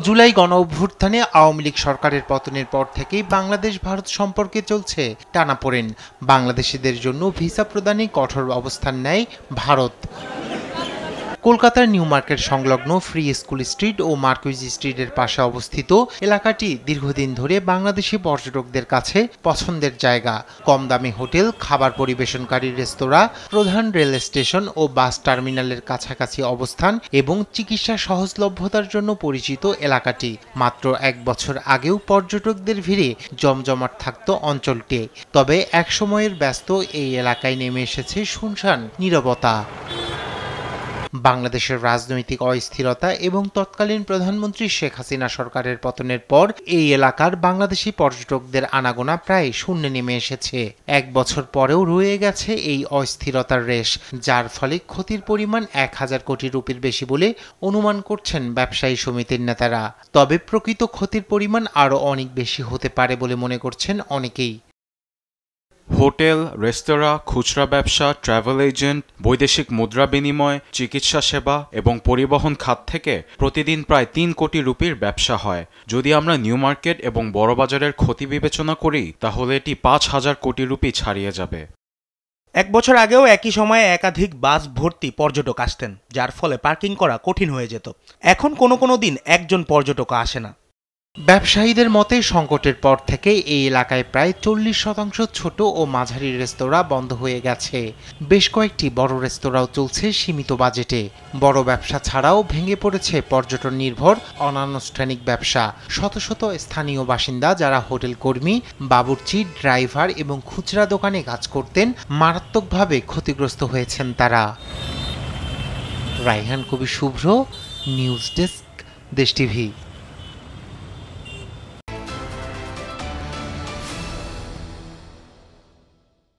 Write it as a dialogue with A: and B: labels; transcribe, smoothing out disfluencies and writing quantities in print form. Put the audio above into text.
A: জুলাই গণঅভ্যুত্থানে আওয়ামী লীগ সরকারের পতনের পর থেকেই বাংলাদেশ ভারত সম্পর্কে চলছে টানাপোড়েন। বাংলাদেশিদের জন্য ভিসা প্রদানে কঠোর অবস্থান নেয় ভারত। কলকাতার নিউ মার্কেট সংলগ্ন ফ্রি স্কুল স্ট্রিট ও মার্কুইজ স্ট্রিটের পাশে অবস্থিত এলাকাটি দীর্ঘদিন ধরে বাংলাদেশি পর্যটকদের কাছে পছন্দের জায়গা। কম দামি হোটেল, খাবার পরিবেশনকারী রেস্তোরাঁ, প্রধান রেল স্টেশন ও বাস টার্মিনালের কাছাকাছি অবস্থান এবং চিকিৎসা সহজলভ্যতার জন্য পরিচিত এলাকাটি। মাত্র 1 বছর আগেও পর্যটকদের ভিড়ে জমজমাট থাকত অঞ্চলটি। তবে এক সময়ের ব্যস্ত এই এলাকায় নেমে এসেছে শুনশান নীরবতা। বাংলাদেশের রাজনৈতিক অস্থিরতা এবং তৎকালীন প্রধানমন্ত্রী শেখ হাসিনা সরকারের পতনের পর এই এলাকার বাংলাদেশি পর্যটকদের আনাগোনা প্রায় শূন্যে নেমে এসেছে। 1 বছর পরেও রয়ে গেছে এই অস্থিরতার রেশ, যার ফলে ক্ষতির পরিমাণ 1000 কোটি রুপির বেশি বলে অনুমান করছেন ব্যবসায়ী সমিতির নেতারা। তবে প্রকৃত ক্ষতির পরিমাণ আরও অনেক বেশি হতে পারে বলে মনে করছেন অনেকেই।
B: হোটেল, রেস্তোরাঁ, খুচরা ব্যবসা, ট্রাভেল এজেন্ট, বৈদেশিক মুদ্রা বিনিময়, চিকিৎসা সেবা এবং পরিবহন খাত থেকে প্রতিদিন প্রায় 3 কোটি রুপির ব্যবসা হয়। যদি আমরা নিউ মার্কেট এবং বড়বাজারের ক্ষতি বিবেচনা করি তাহলে এটি 5000 কোটি রুপি ছাড়িয়ে যাবে।
C: 1 বছর আগেও একই সময়ে একাধিক বাস ভর্তি পর্যটক আসতেন, যার ফলে পার্কিং করা কঠিন হয়ে যেত। এখন কোনো দিন একজন পর্যটক আসে না।
A: ব্যবসায়ীদের মতে সংকটের পর থেকে এই এলাকায় প্রায় 40% ছোট ও মাঝারি রেস্তোরাঁ বন্ধ হয়ে গেছে। বেশ কয়েকটি বড় রেস্তোরাঁও চলছে সীমিত বাজেটে। বড় ব্যবসা ছাড়াও ভেঙে পড়েছে পর্যটন নির্ভর অনানুষ্ঠানিক ব্যবসা। শত শত স্থানীয় বাসিন্দা যারা হোটেল কর্মী, বাবুর্চি, ড্রাইভার এবং খুচরা দোকানে কাজ করতেন মারাত্মকভাবে ক্ষতিগ্রস্ত হয়েছেন তারা। রায়হান কবির শুভ্র, নিউজ ডেস্ক, দেশ টিভি।